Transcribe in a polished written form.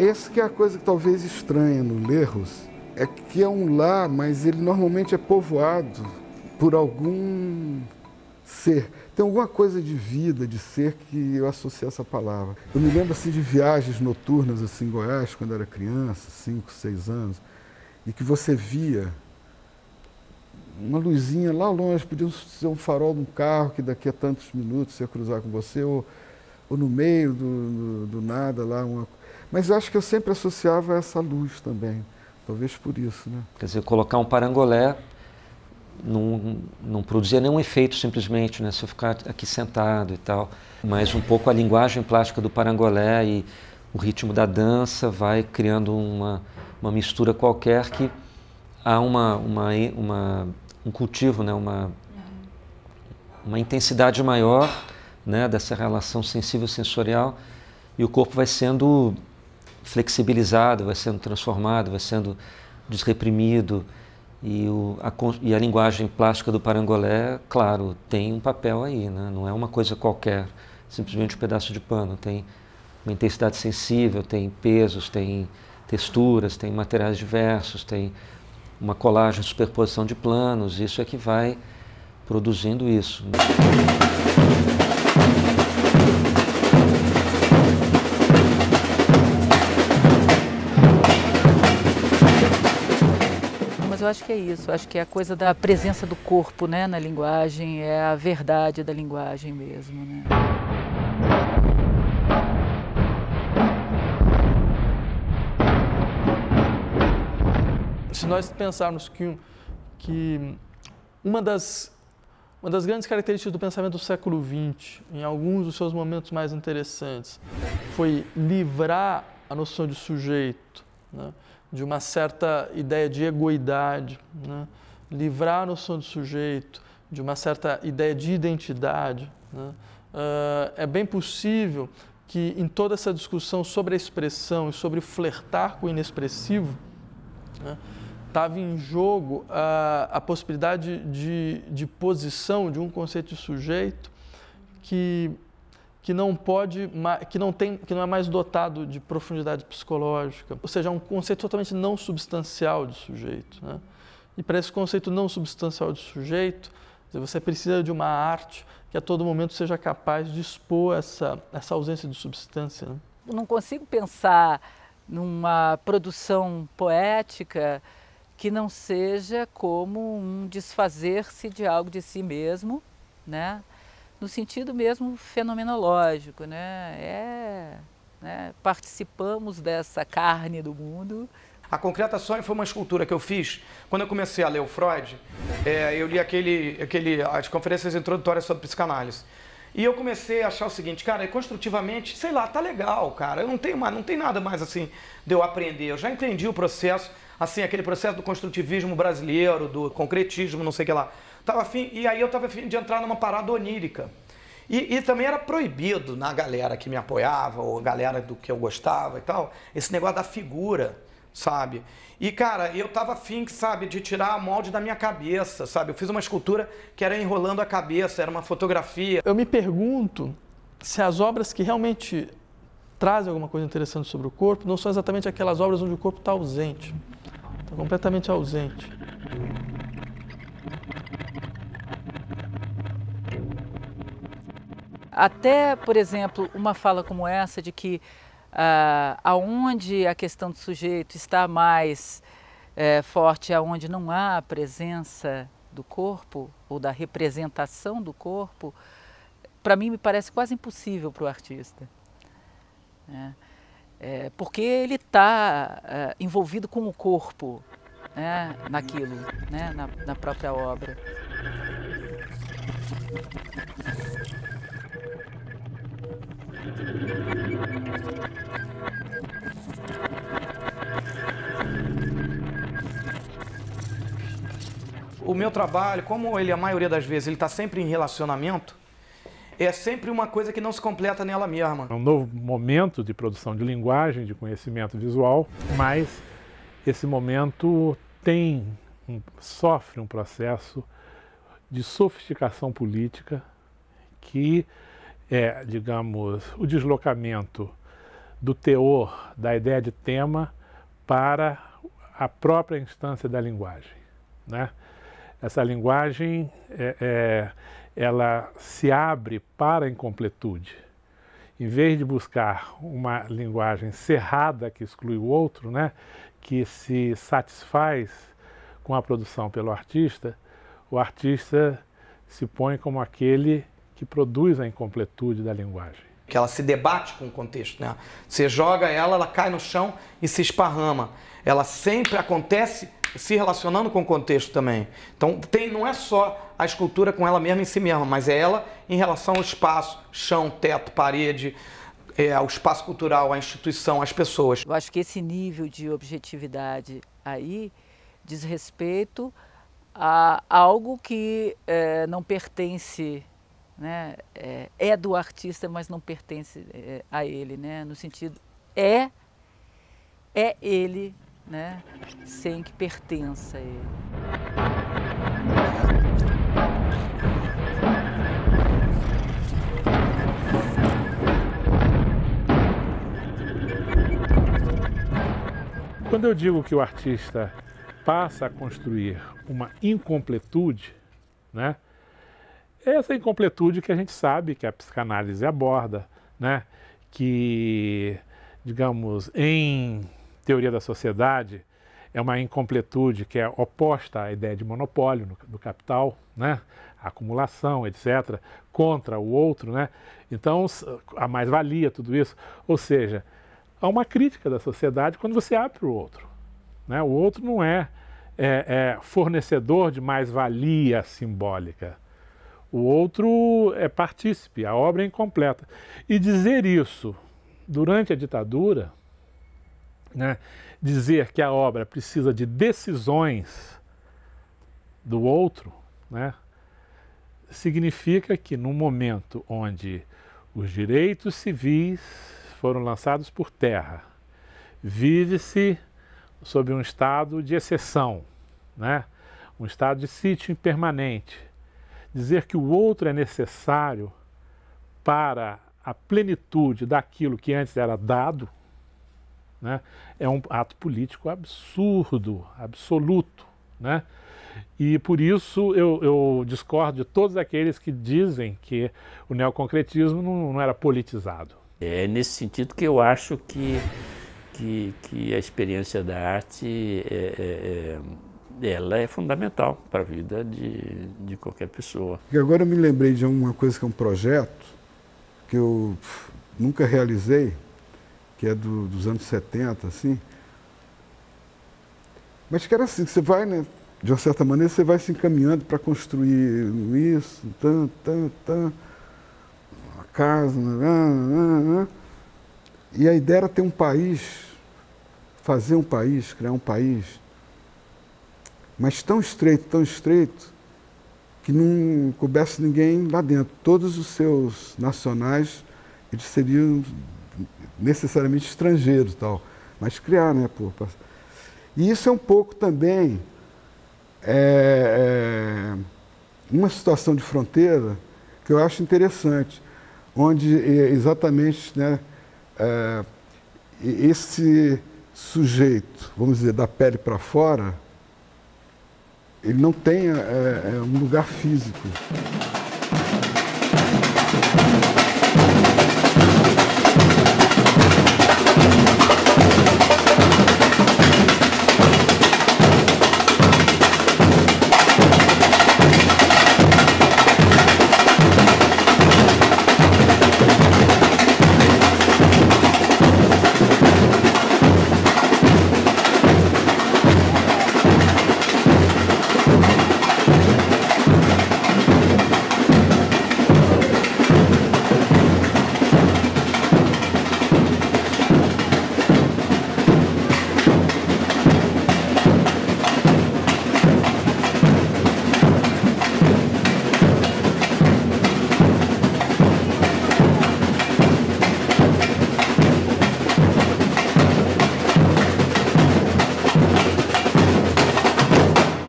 Essa que é a coisa que talvez estranha no Lerros, é que é um lar, mas ele normalmente é povoado por algum ser. Tem alguma coisa de vida, de ser, que eu associo a essa palavra. Eu me lembro assim de viagens noturnas assim, em Goiás, quando eu era criança, 5, 6 anos, e que você via uma luzinha lá longe, podia ser um farol de um carro que daqui a tantos minutos ia cruzar com você, ou no meio do nada lá. Mas eu acho que eu sempre associava essa luz também, talvez por isso, né? Quer dizer, colocar um parangolé não produzia nenhum efeito simplesmente, né? Se eu ficar aqui sentado e tal, mas um pouco a linguagem plástica do parangolé e o ritmo da dança vai criando uma mistura qualquer que há um cultivo, né? uma intensidade maior, né? Dessa relação sensível-sensorial, e o corpo vai sendo flexibilizado, vai sendo transformado, vai sendo desreprimido. E a linguagem plástica do parangolé, claro, tem um papel aí, né? Não é uma coisa qualquer, simplesmente um pedaço de pano. Tem uma intensidade sensível, tem pesos, tem texturas, tem materiais diversos, tem uma colagem, superposição de planos. Isso é que vai produzindo isso. Eu acho que é isso, acho que é a coisa da presença do corpo, né, na linguagem, é a verdade da linguagem mesmo, né? Se nós pensarmos que uma das grandes características do pensamento do século XX, em alguns dos seus momentos mais interessantes, foi livrar a noção de sujeito, né, de uma certa ideia de egoidade, né? Livrar a noção de sujeito, de uma certa ideia de identidade, né? É bem possível que em toda essa discussão sobre a expressão e sobre flertar com o inexpressivo, né, estava em jogo a possibilidade de posição de um conceito de sujeito que não é mais dotado de profundidade psicológica, ou seja, é um conceito totalmente não substancial de sujeito, né? E para esse conceito não substancial de sujeito, você precisa de uma arte que a todo momento seja capaz de expor essa ausência de substância, né? Eu não consigo pensar numa produção poética que não seja como um desfazer-se de algo de si mesmo, né? No sentido mesmo fenomenológico, né? Participamos dessa carne do mundo. A Concreta Sonho foi uma escultura que eu fiz quando eu comecei a ler o Freud. Eu li as conferências introdutórias sobre psicanálise. E eu comecei a achar o seguinte, cara, construtivamente, sei lá, tá legal, cara. Não tem nada mais assim de eu aprender. Eu já entendi o processo, assim, aquele processo do construtivismo brasileiro, do concretismo, não sei o que lá. E aí eu estava afim de entrar numa parada onírica. E também era proibido na galera que me apoiava, ou galera do que eu gostava e tal, esse negócio da figura, sabe? E, cara, eu estava afim, sabe, de tirar a molde da minha cabeça, sabe? Eu fiz uma escultura que era enrolando a cabeça, era uma fotografia. Eu me pergunto se as obras que realmente trazem alguma coisa interessante sobre o corpo não são exatamente aquelas obras onde o corpo está ausente, está completamente ausente. Até, por exemplo, uma fala como essa de que aonde a questão do sujeito está mais forte, aonde não há a presença do corpo ou da representação do corpo, para mim me parece quase impossível para o artista, né? Porque ele está envolvido com o corpo, né, naquilo, né, na própria obra. O meu trabalho, como a maioria das vezes, ele está sempre em relacionamento, é sempre uma coisa que não se completa nela mesma. É um novo momento de produção de linguagem, de conhecimento visual, mas esse momento sofre um processo de sofisticação política que é, digamos, o deslocamento do teor, da ideia de tema para a própria instância da linguagem, né? Essa linguagem, ela se abre para a incompletude. Em vez de buscar uma linguagem cerrada que exclui o outro, né, que se satisfaz com a produção pelo artista, o artista se põe como aquele que produz a incompletude da linguagem. Que ela se debate com o contexto, né? Você joga ela, ela cai no chão e se esparrama. Ela sempre acontece se relacionando com o contexto também. Então não é só a escultura com ela mesma em si mesma, mas é ela em relação ao espaço, chão, teto, parede, ao espaço cultural, à instituição, às pessoas. Eu acho que esse nível de objetividade aí diz respeito a algo que não pertence, né? É do artista, mas não pertence a ele, né? No sentido, é ele, né? Sem que pertença a ele. Quando eu digo que o artista passa a construir uma incompletude, né? Essa incompletude que a gente sabe que a psicanálise aborda, né? Que, digamos, em teoria da sociedade, é uma incompletude que é oposta à ideia de monopólio do capital, né? A acumulação, etc., contra o outro, né? Então, a mais-valia, tudo isso. Ou seja, há uma crítica da sociedade quando você abre para o outro, né? O outro não é fornecedor de mais-valia simbólica. O outro é partícipe, a obra é incompleta. E dizer isso durante a ditadura, né, dizer que a obra precisa de decisões do outro, né, significa que num momento onde os direitos civis foram lançados por terra, vive-se sob um estado de exceção, né, um estado de sítio impermanente. Dizer que o outro é necessário para a plenitude daquilo que antes era dado, né, é um ato político absurdo, absoluto, né? E por isso eu discordo de todos aqueles que dizem que o neoconcretismo não era politizado. É nesse sentido que eu acho que a experiência da arte ela é fundamental para a vida de qualquer pessoa. E agora eu me lembrei de uma coisa que é um projeto que eu nunca realizei, que é dos anos 70, assim. Mas que era assim, você vai, né, de uma certa maneira, você vai se encaminhando para construir isso, a casa, e a ideia era ter um país, fazer um país, criar um país, mas tão estreito, que não coubesse ninguém lá dentro. Todos os seus nacionais, eles seriam necessariamente estrangeiros, tal, mas criar, né, pô. E isso é um pouco também uma situação de fronteira que eu acho interessante, onde exatamente, né, esse sujeito, vamos dizer, da pele para fora, ele não tem um lugar físico.